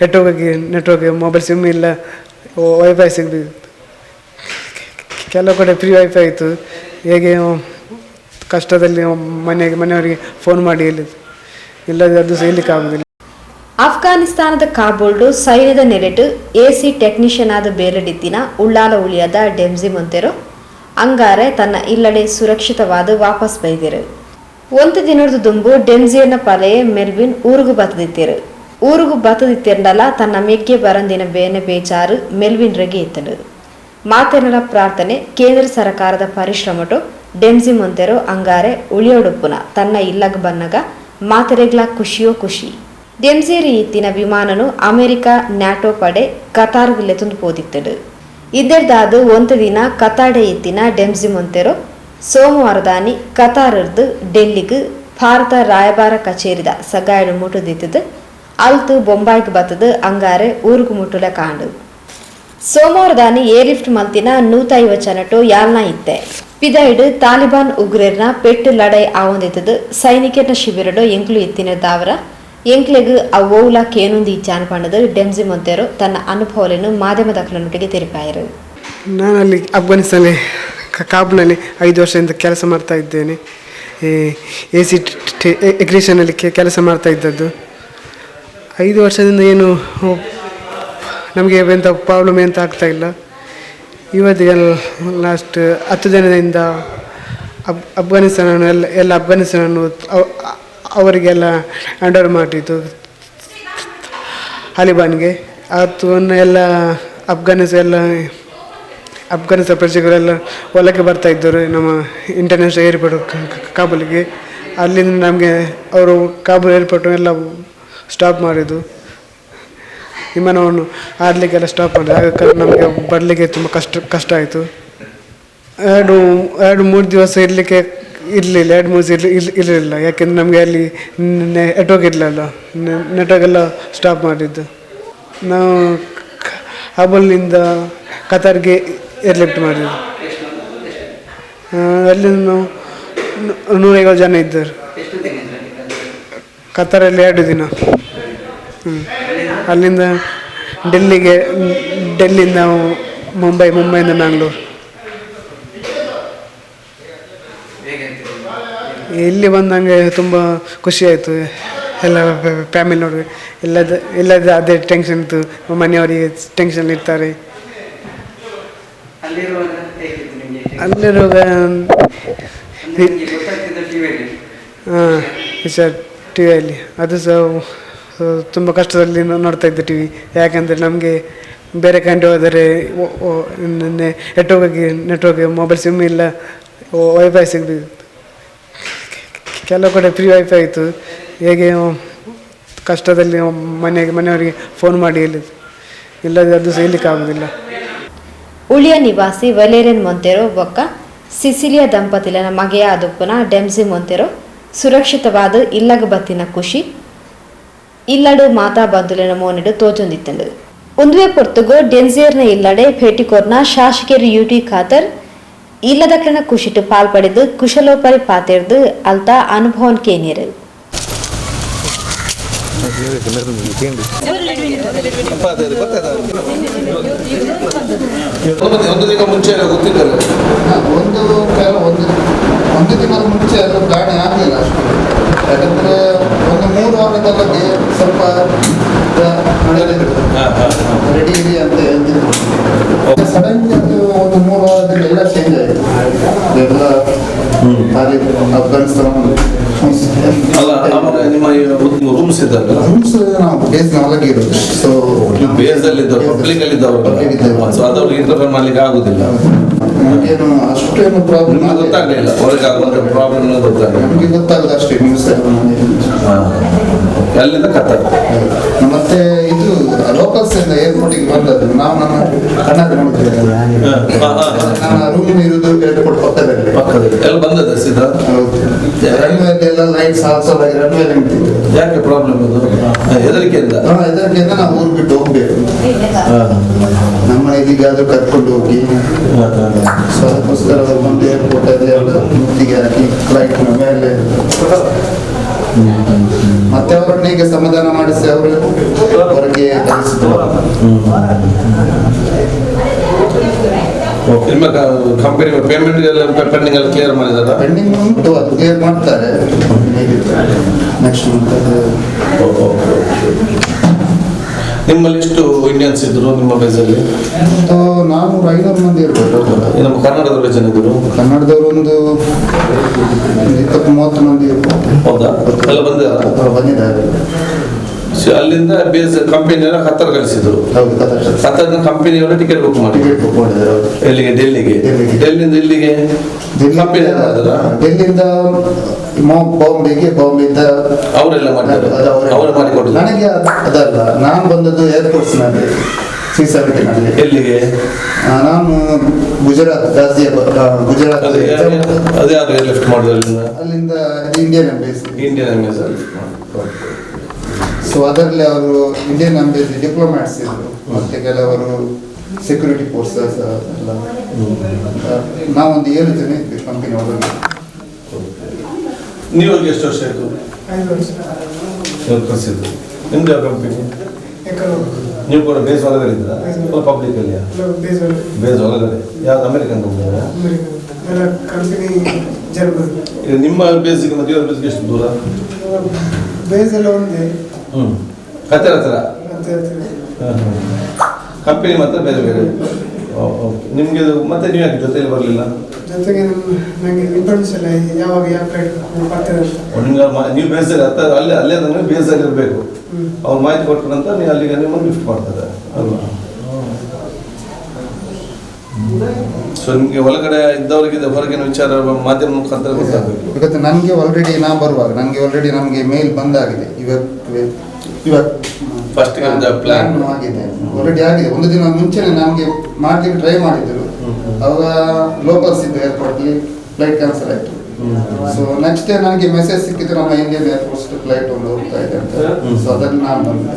Network mobile sim ಇಲ್ಲ, wifi ಸಿಗಲಿ, ಕೆಲವು ಕಡೆ ಫ್ರೀ ವೈಫೈ ಆಯಿತು. ಹೇಗೆ ಕಷ್ಟದಲ್ಲಿ ಮನೆಯವರಿಗೆ ಫೋನ್ ಮಾಡಿ ಇಲ್ಲದೆ ಅದು ಸಹ ಹೇಳಲಿಕ್ಕಾಗುವುದಿಲ್ಲ. ಅಫ್ಘಾನಿಸ್ತಾನದ ಕಾಬೂಲ್ಡು ಸೈನ್ಯದ ನೆಲೆಟ್ಟು ಎಸಿ ಟೆಕ್ನಿಷಿಯನ್ ಆದ ಬೇರೆಡಿದ್ದಿನ ಉಳ್ಳಾಲ ಉಳಿಯದ ಡೆಮ್ಸಿ ಮೊಂತೆರೋ ಅಂಗಾರೆ ತನ್ನ ಇಲ್ಲಡೆ ಸುರಕ್ಷಿತವಾದ ವಾಪಸ್ ಬೈದಿರು. ಒಂದು ದಿನದ ದುಂಬು ಡೆಮ್ಸಿಯನ್ನ ಪಲೆಯೇ ಮೆಲ್ವಿನ್ ಊರುಗು ಬತ್ತದಿತ್ತಿರು. ಊರುಗು ಬತ್ತದಿತ್ತಿರಲ್ಲ ತನ್ನ ಮೆಗ್ಗೆ ಬರಂದಿನ ಬೇನೆ ಬೇಚಾರು ಮೆಲ್ವಿನ್ ರೆಗೆ ಇತ್ತನು. ಮಾತೆನಲ ಪ್ರಾರ್ಥನೆ ಕೇಂದ್ರ ಸರ್ಕಾರದ ಪರಿಶ್ರಮಟು ಡೆಮ್ಸಿ ಮೊಂತೆರೋ ಅಂಗಾರೆ ಉಳಿಯೋಡುಪ್ಪುನ ತನ್ನ ಇಲ್ಲಗ ಬನ್ನಗ ಮಾತೆರೆಗ್ಲ ಖುಷಿಯೋ ಖುಷಿ. ಡೆಮ್ಸಿರಿ ಇತ್ತಿನ ವಿಮಾನನು ಅಮೆರಿಕ ನ್ಯಾಟೋ ಪಡೆ ಕತಾರ್ಗೆ ಲೆತುಂದು ಪೋದಿತ್ತಡು. ಇದೆರ್ದಾದು ಒಂದು ದಿನ ಕತಾಡೆ ಇತ್ತಿನ ಡೆಮ್ಸಿ ಮೊಂತೆರೋ ಸೋಮವಾರದಾನಿ ಕತಾರ್ದು ಡೆಲ್ಲಿಗೆ ಭಾರತ ರಾಯಭಾರ ಕಚೇರಿದ ಸಗಾಯಡು ಮುಟ್ಟುದಿತ್ತದು ಅಲ್ತು ಬೊಂಬಾಯಿಗೆ ಬತ್ತದು ಅಂಗಾರೆ ಊರುಗು ಮುಟ್ಟುಲ ಕಾಂಡು. ಸೋಮವಾರದಾನಿ ಏರ್ಲಿಫ್ಟ್ ಮಲ್ತಿನ 150 ಯಾಲ್ನ ಇತ್ತೆ. ಪಿದೈಡು ತಾಲಿಬಾನ್ ಉಗ್ರರ್ನ ಪೆಟ್ಟು ಲಡೈ ಆವೊಂದಿತ್ತದು ಸೈನಿಕರ್ನ ಶಿಬಿರಡು ಎಂಕ್ಲು ಇತ್ತಿನದಾವರ ಎಂಕ್ಲೆಗ್ ಅವೌಲ ಕೇನೊಂದು ಇಚ್ಛಾನ ಪಂಡದು ಡೆಮ್ಸಿ ಮೊಂತೆರೋ ತನ್ನ ಅನುಭವವನ್ನು ಮಾಧ್ಯಮದಕ್ಕಲೊಟ್ಟಿಗೆ ತೆರಿಪಾಯರು. ನಾನು ಅಲ್ಲಿ ಅಫ್ಘಾನಿಸ್ತಾನ ಕಾಬೂಲ್ನಲ್ಲಿ 5 ವರ್ಷದಿಂದ ಕೆಲಸ ಮಾಡ್ತಾ ಇದ್ದೇನೆ. AC ಟೆಕ್ನಿಷಿಯನಲ್ಲಿ ಕೆಲಸ ಮಾಡ್ತಾ ಇದ್ದದ್ದು. 5 ವರ್ಷದಿಂದ ಏನು ನಮಗೆ ಎಂಥ ಪ್ರಾಬ್ಲಮ್ ಎಂತ ಆಗ್ತಾಯಿಲ್ಲ. ಇವತ್ತಿಗೆ ಲಾಸ್ಟ್ 10 ದಿನದಿಂದ ಅಫ್ಘಾನಿಸ್ತಾನ ಎಲ್ಲ ಅಫ್ಘಾನಿಸ್ತಾನವನ್ನು ಅವರಿಗೆಲ್ಲ ಹ್ಯಾಂಡ್ ಓವರ್ ಮಾಡಿದ್ದು ತಾಲಿಬಾನ್ಗೆ. ಅದನ್ನು ಎಲ್ಲ ಅಫ್ಘಾನಿಸ್ತಾನ ಪ್ರಜೆಗಳೆಲ್ಲ ಒಳಗೆ ಬರ್ತಾ ಇದ್ದರು ನಮ್ಮ ಇಂಟರ್ನ್ಯಾಷನಲ್ ಏರ್ಪೋರ್ಟ್ ಕಾಬೂಲಿಗೆ. ಅಲ್ಲಿಂದ ನಮಗೆ ಅವರು ಕಾಬೂಲ್ ಏರ್ಪೋರ್ಟ್ ಎಲ್ಲ ಸ್ಟಾಪ್ ಮಾಡಿದ್ದು, ವಿಮಾನವನ್ನು ಆಡಲಿಕ್ಕೆಲ್ಲ ಸ್ಟಾಪ್ ಮಾಡಿದ್ದು. ಆಗ ನಮಗೆ ಬರಲಿಕ್ಕೆ ತುಂಬ ಕಷ್ಟ ಆಯಿತು. 2-3 ದಿವಸ ಇರಲಿಕ್ಕೆ ಇರಲಿಲ್ಲ, 2-3 ದಿವಸ ಇರಲಿಲ್ಲ. ಯಾಕೆಂದರೆ ನಮಗೆ ಅಲ್ಲಿ ನೆಟ್ವರ್ಕ್ ಇರಲಿಲ್ಲ, ನೆಟ್ವರ್ಕ್ ಎಲ್ಲ ಸ್ಟಾಪ್ ಮಾಡಿದ್ದು. ನಾವು ಕಾಬೂಲ್ನಿಂದ ಕತಾರ್ಗೆ ಏರ್ಲಿಫ್ಟ್ ಮಾಡಿದ್ದು. ಅಲ್ಲಿ ನಾವು 150 ಜನ ಇದ್ದರು. ಕತಾರಲ್ಲಿ 2 ದಿನ. ಅಲ್ಲಿಂದ ಡೆಲ್ಲಿಯಿಂದ ಮುಂಬೈಯಿಂದ ಮ್ಯಾಂಗ್ಳೂರು. ಇಲ್ಲಿ ಬಂದಂಗೆ ತುಂಬ ಖುಷಿ ಆಯಿತು. ಎಲ್ಲ ಫ್ಯಾಮಿಲಿ ನೋಡಿ ಎಲ್ಲದ ಅದೇ ಟೆನ್ಷನ್ ಇತ್ತು. ಮನೆಯವರಿಗೆ ಟೆನ್ಷನ್ ಇರ್ತಾರೆ. ಅಲ್ಲಿರುವಾಗ ಸರ್ ಟಿವಿಯಲ್ಲಿ ಅದು ಸಹ ತುಂಬ ಕಷ್ಟದಲ್ಲಿ ನೋಡ್ತಾ ಇದ್ದೆ ಟಿವಿ. ಯಾಕಂದರೆ ನಮಗೆ ಬೇರೆ ಕಂಟ್ರಿ ಹೋದರೆ ನೆಟ್ವರ್ಕ್ ಮೊಬೈಲ್ ಸಿಮ್ ಇಲ್ಲ, ವೈಫೈ ಸಿಗಲಿ, ಕೆಲವು ಕಡೆ ಫ್ರೀ ವೈಫೈ ಆಯಿತು. ಹೇಗೆ ಕಷ್ಟದಲ್ಲಿ ಮನೆಯವರಿಗೆ ಫೋನ್ ಮಾಡಿ ಇಲ್ಲದೆ ಅದು ಸಹ ಹೇಳಲಿಕ್ಕಾಗುವುದಿಲ್ಲ. ಉಳಿಯ ನಿವಾಸಿ ವಲೇರಿಯನ್ ಮೊಂತೆರೋ ಬೊಕ್ಕ ಸಿಸಿಲಿಯಾ ದಂಪತಿಲನ ಮಗೆಯ ಅದುಪ್ಪನ ಡೆಮ್ಸಿ ಮೊಂತೆರೋ ಸುರಕ್ಷಿತವಾದ ಇಲ್ಲಗ ಬತ್ತಿನ ಖುಷಿ ಇಲ್ಲಡು ಮಾತಾ ಬಂಧುಲಿನ ಮೋನಿಡು ತೋಜೊಂದಿತ್ತಂಡು. ಒಂದುವೆ ಪೊರ್ತುಗೋ ಡೆನ್ಸಿಯರ್ನ ಇಲ್ಲಡೆ ಭೇಟಿಕೋರ್ನ ಶಾಸಕರು ಯುಟಿ ಖಾದರ್ ಇಲ್ಲದಕ್ಲನ ಖುಷಿಟ್ಟು ಪಾಲ್ಪಡೆದು ಕುಶಲೋಪರಿ ಪಾತೆರ್ದು ಅಲ್ತಾ ಅನುಭವನ್ ಕೇನಿಯರು. ಒಂದು ತಿಂಗಳ ಮುಂಚೆ ಎಲ್ಲ ಪ್ಲಾನ್ ಆಗಲಿಲ್ಲ ಅಷ್ಟು. ಯಾಕಂದರೆ ಒಂದು 3 ವಾರದೊಳಗೆ ಸ್ವಲ್ಪ ರೆಡಿ ಇದೆ ಅಂತ ಹೇಳ್ತಿದ್ರು. ಸಡನ್ಲಿ ಅದು ಒಂದು 3 ವಾರದಲ್ಲಿ ಎಲ್ಲ ಚೇಂಜ್ ಆಯಿತು. ಎಲ್ಲ ಅಫ್ಘಾನಿಸ್ತಾನ ರೂಮ್ಸ್ ನಾವು ಬೇಸ್ ಒಳಗೆ ಇರೋದು. ಸೊ ಬೇಸಲ್ಲಿ ಪಬ್ಲಿಕ್ ಅಲ್ಲಿ ಇಂಟರ್ಫೇರ್ ಮಾಡ್ಲಿಕ್ಕೆ ಆಗುದಿಲ್ಲ. ಏನು ಅಷ್ಟೇನು ಪ್ರಾಬ್ಲಮ್ ಗೊತ್ತಾಗಲಿಲ್ಲ, ಹೊರಗೆ ಆಗುವಂಥ ಪ್ರಾಬ್ಲಮ್ ಗೊತ್ತಾಗಲಿಲ್ಲ. ನಮಗೆ ಗೊತ್ತಾಗಲ್ಲ ಅಷ್ಟೇ ನ್ಯೂಸ್. ಅಲ್ಲಿಂದ ಕತಾರ್ ಮತ್ತೆ ಇದು ಲೋಕಲ್ಸ್ ಇಂದ ಏರ್ಪೋರ್ಟಿಗೆ ಬಂದದ್ದು ನಾವು ನಮ್ಮ ಕಣ್ಣಲ್ಲಿ ನೋಡ್ತಿದ್ದೇವೆ. ನನ್ನ ರೂಮ್ ಇರುವುದು ಏರ್ಪೋರ್ಟ್ ಪಕ್ಕದಲ್ಲಿ ಎಲ್ಲ ಬಂದದ ಸೀದಾ. ರನ್ವೇ ಎಲ್ಲ ಲೈಟ್ಸ್ ಆಲ್ಸೋದಾಗಿ ರನ್ವೇ ನಿಂತಿತ್ತು. ಯಾಕೆ ಪ್ರಾಬ್ಲಮ್ ಅದು? ಹೆದರಿಕೆಯಿಂದ ನಾವು ಊರು ಬಿಟ್ಟು ಹೋಗ್ಬೇಕು. ನಮ್ಮ ಇದೀಗಾದ್ರೂ ಕರ್ಕೊಂಡು ಹೋಗಿ ಸೊ ಅದಕ್ಕೋಸ್ಕರ ಒಂದು ಏರ್ಪೋರ್ಟ್ ಅಲ್ಲಿ ಎಲ್ಲ ಮುತ್ತಿಗೆ ಹಾಕಿ ಫ್ಲೈಟ್ ಮೇಲೆ ಮತ್ತೆ ಅವರೊಟ್ಟಿಗೆ ಸಮಾಧಾನ ಮಾಡಿಸಿ ಅವರು ಹೊರಗೆ ಕಳಿಸಿದ್ರು. ನಿಮ್ಮ ಕಂಪನಿ ಪೇಮೆಂಟ್ ಪೆಂಡಿಂಗ್ ಎಲ್ಲ ಕ್ಲಿಯರ್ ಮಾಡಿದಾರ? ಪೆಂಡಿಂಗ್ ಉಂಟು, ಅದು ಕ್ಲಿಯರ್ ಮಾಡ್ತಾರೆ ನೆಕ್ಸ್ಟ್ ಮಂತ್. ನಿಮ್ಮಲ್ಲಿ ಎಷ್ಟು ಇಂಡಿಯನ್ಸ್ ಇದ್ರು ನಿಮ್ಮ ಬೇಸಲ್ಲಿ? 400-500 ಮಂದಿ ಇರ್ಬೋದು. ನಮ್ಮ ಕನ್ನಡದವರು ಎಷ್ಟು ಜನ ಇದ್ರು? ಕನ್ನಡದವರು ಒಂದು 20-30 ಮಂದಿ ಇರ್ಬೋದು. ಹೌದಾ? ಎಲ್ಲ ಬಂದಿದ್ದಾರೆ. ಅಲ್ಲಿಂದ ಬೇಸ್ ಕಂಪನಿಯೆಲ್ಲ ಕತ್ತರ್ ಕಳಿಸಿದ್ರು. ಹೌದು, ಕತ್ತರ್ನ ಕಂಪನಿಯವರ ಟಿಕೆಟ್ ಬುಕ್ ಮಾಡಿ ಟಿಕೆಟ್ ಬುಕ್ ಮಾಡಿದ್ದಾರೆ. ಎಲ್ಲಿಗೆ? ಡೆಲ್ಲಿಗೆ. ಡೆಲ್ಲಿಯಿಂದ ಇಲ್ಲಿಗೆ ಕಂಪನಿ ಡೆಲ್ಲಿಯಿಂದ ಬಾಂಬೆಗೆ, ಬಾಂಬೆಯಿಂದ ಅವರೆಲ್ಲ ಮಾಡಿದ್ದಾರೆ. ಅವರು ಮಾಡಿಕೊಟ್ಟಿದ್ದಾರೆ. ನನಗೆ ಅದಲ್ಲ, ನಾನು ಬಂದದ್ದು ಏರ್ಪೋರ್ಟ್ಸ್ನಲ್ಲಿ C-17 ನಲ್ಲಿ. ಎಲ್ಲಿಗೆ? ನಾನು ಗುಜರಾತ್, ಗುಜರಾತ್. ಅದೇ ಯಾರು ಲಿಫ್ಟ್ ಮಾಡಿದ್ರು ಅಲ್ಲಿಂದ ಇಂಡಿಯನ್ ಎಂಬೇಸಿ. ಇಂಡಿಯನ್ ಎಂಬೇಸಿ. ಸೊ ಅದರಲ್ಲಿ ಅವರು ಇಂಡಿಯನ್ ಎಂಬೇಸಿ ಡಿಪ್ಲೊಮ್ಯಾಟ್ಸ್ ಇದ್ರು, ಮತ್ತೆ ಕೆಲವರು ಸೆಕ್ಯೂರಿಟಿ ಫೋರ್ಸಸ್ ಎಲ್ಲ. ನಾವೊಂದು 7 ಜನ ಇದ್ವಿ ಕಂಪನಿ ಒಳಗೆ. ನೀವು ಎಷ್ಟು ವರ್ಷ ಆಯಿತು? 5 ವರ್ಷ. ನಿಮ್ದು ಯಾವ ಕಂಪನಿ? ನೀವು ಕೂಡ ಬೇಸ್ ಒಳಗಡೆ ಇದ್ದೀರಾ? ಪಬ್ಲಿಕ್ ಅಲ್ಲಿಯಾ? ಬೇಸ್ ಒಳಗಡೆ. ಯಾವ್ದು ಅಮೆರಿಕನ್ ಕಂಪನಿ ಜರ್ಮನ್. ನಿಮ್ಮ ಬೇಸಿಗೆ ಮತ್ತು ಇವ್ರ ಬೇಸಿಗೆ ಎಷ್ಟು ದೂರ? ಬೇಸ್ ಎಲ್ಲ ಒಂದೇ. ಹತ್ತಿರ ಕಂಪನಿ ಮಾತ್ರ ಬೇರೆ ಬೇರೆ. ನಿಮಗೆ ಮತ್ತೆ ನೀವು ಯಾಕೆ ಜೊತೆಯಲ್ಲಿ ಬರಲಿಲ್ಲ? ಜೊತೆಗೆ ನನಗೆ ಇಂಪಾರ್ಟೆನ್ಸ್ ಎಲ್ಲ ಯಾವಾಗ ಯಾವ ಫ್ಲೈಟ್ ಬರ್ತಾರೆ ಅಂತ. ನಿಮ್ಗೆ ನೀವು ಬೇಸಲ್ಲಿ ಅಲ್ಲೇ ಅದನ್ನು ಬೇಸಾಗಿರ್ಬೇಕು. ಅವ್ರು ಮಾಹಿತಿ ಕೊಟ್ಟ ನಂತರ ನೀವು ಅಲ್ಲಿಗೆ ನಿಮ್ಮನ್ನು ಲಿಫ್ಟ್ ಮಾಡ್ತಾರೆ ಅಲ್ವಾ? ಸೊ ನಿಮಗೆ ಒಳಗಡೆ ಇದ್ದವರಿಗೆ ಹೊರಗಿನ ವಿಚಾರ ಮಾಧ್ಯಮ ಮುಖಾಂತರ ಗೊತ್ತಾಗಬೇಕು. ಇವತ್ತು ನನಗೆ ಆಲ್ರೆಡಿ ನಮಗೆ ಮೇಲ್ ಬಂದಾಗಿದೆ. ಇವತ್ತು ಫಸ್ಟ್ ಪ್ಲಾನ್ ಆಗಿದೆ, ಆಲ್ರೆಡಿ ಆಗಿದೆ. ಒಂದು ದಿನ ಮುಂಚೆನೆ ನಮಗೆ ಮಾಡ್ಲಿಕ್ಕೆ ಟ್ರೈ ಮಾಡಿದ್ರು. ಅವಾಗ ಲೋಕಲ್ಸ್ ಇದ್ದು ಏರ್ಪೋರ್ಟ್ಲಿ ಫ್ಲೈಟ್ ಕ್ಯಾನ್ಸಲ್ ಆಯಿತು. ಸೊ ನೆಕ್ಸ್ಟ್ ಡೇ ನನಗೆ ಮೆಸೇಜ್ ಸಿಕ್ಕಿದ್ದು ನಮ್ಮ ಇಂಡಿಯನ್ ಏರ್ಫೋರ್ಸ್ ಫ್ಲೈಟ್ ಒಂದು ಹೋಗ್ತಾ ಇದೆ ಅಂತ. ಸೊ ಅದನ್ನು ನಾನು ಬಂದೆ.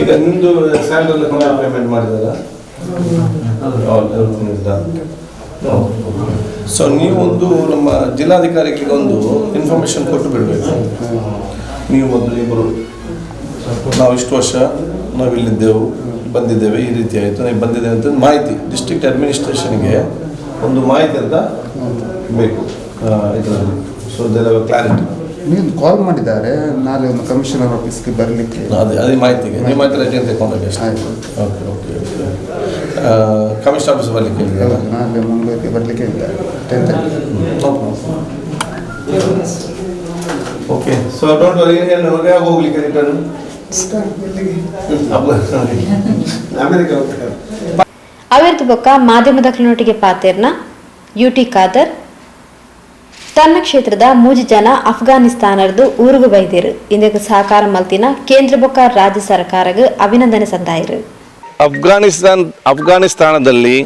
ಈಗ ನಿಮ್ಮದು ಸ್ಯಾಲರಿ ಪೇಮೆಂಟ್ ಮಾಡಿದಾರ? ಸೊ ನೀವೊಂದು ನಮ್ಮ ಜಿಲ್ಲಾಧಿಕಾರಿಗೆ ಒಂದು ಇನ್ಫಾರ್ಮೇಶನ್ ಕೊಟ್ಟು ಬಿಡಬೇಕು. ನೀವು ಒಂದು ಇಬ್ಬರು ನಾವು ಇಷ್ಟು ವರ್ಷ ನಾವಿಲ್ಲಿದ್ದೆವು, ಬಂದಿದ್ದೇವೆ, ಈ ರೀತಿ ಆಯಿತು, ನೀವು ಬಂದಿದ್ದೇವೆ ಅಂತ ಮಾಹಿತಿ ಡಿಸ್ಟ್ರಿಕ್ಟ್ ಅಡ್ಮಿನಿಸ್ಟ್ರೇಷನ್ಗೆ ಒಂದು ಮಾಹಿತಿ ಅಂತ ಬೇಕು ಇದರಲ್ಲಿ. So there clarity. ನೀವು ಕಾಲ್ ಮಾಡಿದ್ದಾರೆ, ನಾಳೆ ಒಂದು ಕಮಿಷನರ್ ಆಫೀಸ್ಗೆ ಬರಲಿಕ್ಕೆ. ಅದೇ ಮಾಹಿತಿಗೆ ನಿಮ್ಮ ಹತ್ರ ರೇಟಿಂಗ್ ತಗೊಂಡಾಗ ಅಷ್ಟೇ. Okay okay okay. Commission office ಬರಲಿಕ್ಕೆ ನಾಳೆ ಮುಂಬೈಗೆ ಬರಲಿಕ್ಕೆ ಇದ್ದಾರೆ 10th. Okay. So don't worry. ಏನು ಹೋಗ್ಲಿಕ್ಕೆ ರಿಟರ್ನ್ ಅಮೆರಿಕ ಅವಿರ್ತ ಬೊಕ್ಕ ಮಾಧ್ಯಮದ ಕ್ಲನೊಟ್ಟಿಗೆ ಪಾತೆರ್ನ ಯುಟಿ ಖಾದರ್ ತನ್ನ ಕ್ಷೇತ್ರದ 3 ಜನ ಅಫ್ಘಾನಿಸ್ತಾನದ್ದು ಊರುಗು ಬೈದಿರು. ಇಂದಕ್ಕೆ ಸಹಕಾರ ಮಲ್ತಿನ ಕೇಂದ್ರ ಬೊಕ್ಕ ರಾಜ್ಯ ಸರ್ಕಾರಕ್ಕೆ ಅಭಿನಂದನೆ ಸಂದಾಯಿರು. ಅಫ್ಘಾನಿಸ್ತಾನದಲ್ಲಿ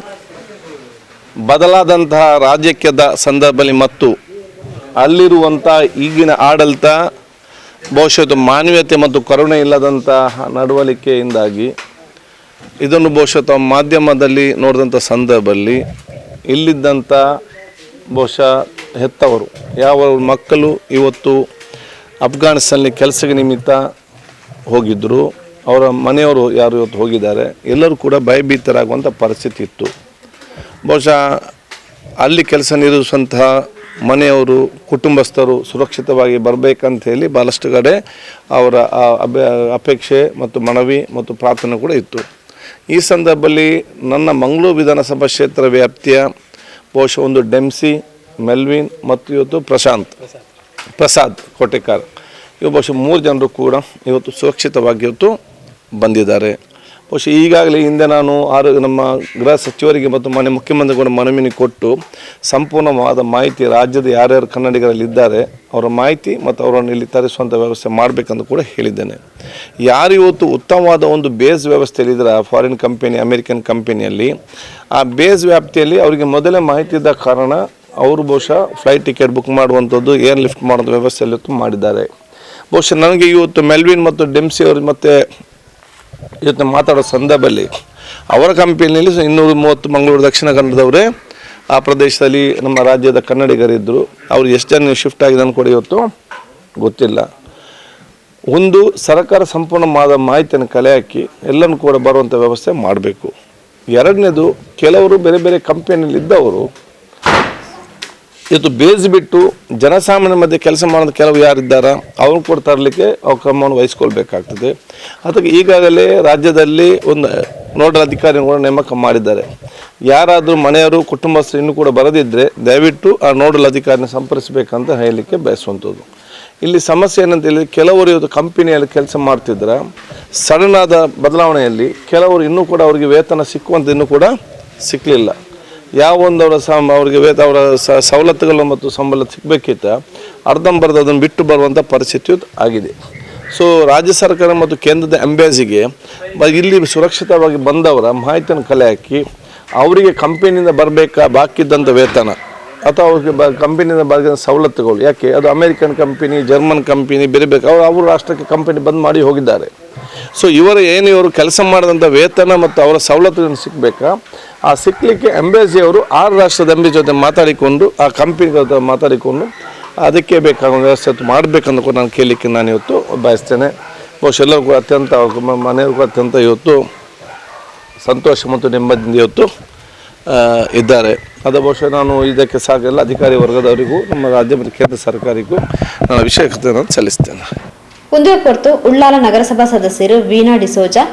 ಬದಲಾದಂತಹ ರಾಜಕೀಯದ ಸಂದರ್ಭದಲ್ಲಿ ಮತ್ತು ಅಲ್ಲಿರುವಂಥ ಈಗಿನ ಆಡಳಿತ ಬಹುಶಃ ಮಾನವೀಯತೆ ಮತ್ತು ಕರುಣೆ ಇಲ್ಲದಂತಹ ನಡವಳಿಕೆಯಿಂದಾಗಿ ಇದನ್ನು ಬಹುಶಃ ಮಾಧ್ಯಮದಲ್ಲಿ ನೋಡಿದಂಥ ಸಂದರ್ಭದಲ್ಲಿ ಇಲ್ಲಿದ್ದಂಥ ಬಹುಶಃ ಹೆತ್ತವರು ಯಾವ ಮಕ್ಕಳು ಇವತ್ತು ಅಫ್ಘಾನಿಸ್ತಾನಲ್ಲಿ ಕೆಲಸಕ್ಕೆ ನಿಮಿತ್ತ ಹೋಗಿದ್ದರು, ಅವರ ಮನೆಯವರು ಯಾರು ಇವತ್ತು ಹೋಗಿದ್ದಾರೆ, ಎಲ್ಲರೂ ಕೂಡ ಭಯಭೀತರಾಗುವಂಥ ಪರಿಸ್ಥಿತಿ ಇತ್ತು. ಬಹುಶಃ ಅಲ್ಲಿ ಕೆಲಸ ನಿರ್ವಹಿಸುವಂತಹ ಮನೆಯವರು ಕುಟುಂಬಸ್ಥರು ಸುರಕ್ಷಿತವಾಗಿ ಬರಬೇಕಂತ ಹೇಳಿ ಭಾಳಷ್ಟು ಕಡೆ ಅವರ ಅಪೇಕ್ಷೆ ಮತ್ತು ಮನವಿ ಮತ್ತು ಪ್ರಾರ್ಥನೆ ಕೂಡ ಇತ್ತು. ಈ ಸಂದರ್ಭದಲ್ಲಿ ನನ್ನ ಮಂಗಳೂರು ವಿಧಾನಸಭಾ ಕ್ಷೇತ್ರ ವ್ಯಾಪ್ತಿಯ ಬಹುಶಃ ಒಂದು ಡೆಮ್ಸಿ, ಮೆಲ್ವಿನ್ ಮತ್ತು ಇವತ್ತು ಪ್ರಸಾದ್ ಕೋಟೆಕಾರ್ ಇವು ಬಹುಶಃ 3 ಜನರು ಕೂಡ ಇವತ್ತು ಸುರಕ್ಷಿತವಾಗಿ ಇವತ್ತು ಬಂದಿದ್ದಾರೆ. ಬಹುಶಃ ಈಗಾಗಲೇ ಹಿಂದೆ ನಾನು ನಮ್ಮ ಗೃಹ ಸಚಿವರಿಗೆ ಮತ್ತು ಮಾನ್ಯ ಮುಖ್ಯಮಂತ್ರಿಗಳ ಮನವಿಯನ್ನು ಕೊಟ್ಟು ಸಂಪೂರ್ಣವಾದ ಮಾಹಿತಿ ರಾಜ್ಯದ ಯಾರ್ಯಾರು ಕನ್ನಡಿಗರಲ್ಲಿದ್ದಾರೆ ಅವರ ಮಾಹಿತಿ ಮತ್ತು ಅವರನ್ನು ಇಲ್ಲಿ ತರಿಸುವಂಥ ವ್ಯವಸ್ಥೆ ಮಾಡಬೇಕಂತ ಕೂಡ ಹೇಳಿದ್ದೇನೆ. ಯಾರು ಇವತ್ತು ಉತ್ತಮವಾದ ಒಂದು ಬೇಸ್ ವ್ಯವಸ್ಥೆಯಲ್ಲಿದ್ದಾರೆ ಫಾರಿನ್ ಕಂಪನಿ, ಅಮೇರಿಕನ್ ಕಂಪನಿಯಲ್ಲಿ, ಆ ಬೇಸ್ ವ್ಯಾಪ್ತಿಯಲ್ಲಿ ಅವರಿಗೆ ಮೊದಲೇ ಮಾಹಿತಿ ಇದ್ದ ಕಾರಣ ಅವರು ಬಹುಶಃ ಫ್ಲೈಟ್ ಟಿಕೆಟ್ ಬುಕ್ ಮಾಡುವಂಥದ್ದು, ಏರ್ ಲಿಫ್ಟ್ ಮಾಡೋದು ವ್ಯವಸ್ಥೆಯಲ್ಲಿ ಮಾಡಿದ್ದಾರೆ. ಬಹುಶಃ ನನಗೆ ಇವತ್ತು ಮೆಲ್ವಿನ್ ಮತ್ತು ಡೆಮ್ಸಿ ಅವರು ಮತ್ತು ಇವತ್ತು ಮಾತಾಡೋ ಸಂದರ್ಭದಲ್ಲಿ ಅವರ ಕಂಪನಿಯಲ್ಲಿ 230 ಮಂಗಳೂರು ದಕ್ಷಿಣ ಕನ್ನಡದವರೇ ಆ ಪ್ರದೇಶದಲ್ಲಿ ನಮ್ಮ ರಾಜ್ಯದ ಕನ್ನಡಿಗರಿದ್ದರು. ಅವರು ಎಷ್ಟು ಜನ ಶಿಫ್ಟ್ ಆಗಿದೆ ಕೂಡ ಇವತ್ತು ಗೊತ್ತಿಲ್ಲ. ಒಂದು ಸರ್ಕಾರ ಸಂಪೂರ್ಣ ಮಾಹಿತಿಯನ್ನು ಕಲೆ ಹಾಕಿ ಎಲ್ಲನೂ ಕೂಡ ಬರುವಂಥ ವ್ಯವಸ್ಥೆ ಮಾಡಬೇಕು. ಎರಡನೇದು, ಕೆಲವರು ಬೇರೆ ಬೇರೆ ಕಂಪನಿಯಲ್ಲಿದ್ದವರು ಇವತ್ತು ಬೇಯಿಸಿಬಿಟ್ಟು ಜನಸಾಮಾನ್ಯ ಮಧ್ಯೆ ಕೆಲಸ ಮಾಡೋದು ಕೆಲವು ಯಾರಿದ್ದಾರ ಅವ್ರು ಕೂಡ ತರಲಿಕ್ಕೆ ಕ್ರಮವನ್ನು ವಹಿಸ್ಕೊಳ್ಬೇಕಾಗ್ತದೆ. ಅದಕ್ಕೆ ಈಗಾಗಲೇ ರಾಜ್ಯದಲ್ಲಿ ಒಂದು ನೋಡಲ್ ಅಧಿಕಾರಿಗಳು ನೇಮಕ ಮಾಡಿದ್ದಾರೆ. ಯಾರಾದರೂ ಮನೆಯವರು ಕುಟುಂಬಸ್ಥರು ಇನ್ನೂ ಕೂಡ ಬರದಿದ್ದರೆ ದಯವಿಟ್ಟು ಆ ನೋಡಲ್ ಅಧಿಕಾರಿನ ಸಂಪರ್ಕಿಸಬೇಕಂತ ಹೇಳಲಿಕ್ಕೆ ಬಯಸುವಂಥದ್ದು. ಇಲ್ಲಿ ಸಮಸ್ಯೆ ಏನಂತ ಹೇಳಿದರೆ, ಕೆಲವರು ಇವತ್ತು ಕಂಪನಿಯಲ್ಲಿ ಕೆಲಸ ಮಾಡ್ತಿದ್ರೆ ಸಡನ್ ಆದ ಬದಲಾವಣೆಯಲ್ಲಿ ಕೆಲವರು ಇನ್ನೂ ಕೂಡ ಅವರಿಗೆ ವೇತನ ಸಿಕ್ಕುವಂಥ ಇನ್ನೂ ಕೂಡ ಸಿಕ್ಕಲಿಲ್ಲ. ಯಾವೊಂದು ಅವರಿಗೆ ಅವರ ಸವಲತ್ತುಗಳು ಮತ್ತು ಸಂಬಳ ಸಿಗಬೇಕಿತ್ತ ಅರ್ಧಂಬರ್ಧ ಅದನ್ನು ಬಿಟ್ಟು ಬರುವಂಥ ಪರಿಸ್ಥಿತಿ ಆಗಿದೆ. ಸೊ ರಾಜ್ಯ ಸರ್ಕಾರ ಮತ್ತು ಕೇಂದ್ರದ ಎಂಬಾಸಿಗೆ ಇಲ್ಲಿ ಸುರಕ್ಷಿತವಾಗಿ ಬಂದವರ ಮಾಹಿತಿಯನ್ನು ಕಲೆ ಹಾಕಿ ಅವರಿಗೆ ಕಂಪನಿಯಿಂದ ಬರಬೇಕಾ ಬಾಕಿ ಇದ್ದಂಥ ವೇತನ ಅಥವಾ ಅವ್ರಿಗೆ ಕಂಪನಿಯಿಂದ ಬರೋ ಸವಲತ್ತುಗಳು, ಯಾಕೆ ಅದು ಅಮೇರಿಕನ್ ಕಂಪನಿ, ಜರ್ಮನ್ ಕಂಪನಿ ಬೇರೆ ಬೇಕು, ಅವರು ರಾಷ್ಟ್ರಕ್ಕೆ ಕಂಪನಿ ಬಂದ್ ಮಾಡಿ ಹೋಗಿದ್ದಾರೆ. ಸೊ ಇವರು ಕೆಲಸ ಮಾಡಿದಂಥ ವೇತನ ಮತ್ತು ಅವರ ಸವಲತ್ತುಗಳನ್ನು ಸಿಗಬೇಕಾ, ಆ ಸಿಕ್ಕಲಿಕ್ಕೆ ಎಂಬಾಸಿಯವರು 6 ರಾಷ್ಟ್ರದ ಎಂಬಾಸಿ ಜೊತೆ ಮಾತಾಡಿಕೊಂಡು ಆ ಕಂಪನಿ ಜೊತೆ ಮಾತಾಡಿಕೊಂಡು ಅದಕ್ಕೆ ಬೇಕಾದ ವ್ಯವಸ್ಥೆ ಮಾಡಬೇಕಂತ ಕೂಡ ನಾನು ಕೇಳಲಿಕ್ಕೆ ನಾನು ಇವತ್ತು ಬಯಸ್ತೇನೆ. ಬಹುಶಃ ಎಲ್ಲರೂ ಕೂಡ ಅತ್ಯಂತ ಮನೆಯವರು ಕೂಡ ಅತ್ಯಂತ ಇವತ್ತು ಸಂತೋಷ ಮತ್ತು ನೆಮ್ಮದಿಯಿಂದ ಇವತ್ತು ಇದ್ದಾರೆ. ಅದು ಬಹುಶಃ ನಾನು ಇದಕ್ಕೆ ಸಾಗಲ್ಲ ಅಧಿಕಾರಿ ವರ್ಗದವರಿಗೂ ನಮ್ಮ ರಾಜ್ಯ ಮತ್ತು ಕೇಂದ್ರ ಸರ್ಕಾರಕ್ಕೂ ನಾನು ವಿಷಯ ಸಲ್ಲಿಸ್ತೇನೆ. ಕುಂದುವ ಹೊರತು ಉಳ್ಳಾಲ ನಗರಸಭಾ ಸದಸ್ಯರು ವೀಣಾ ಡಿಸೋಜಾ,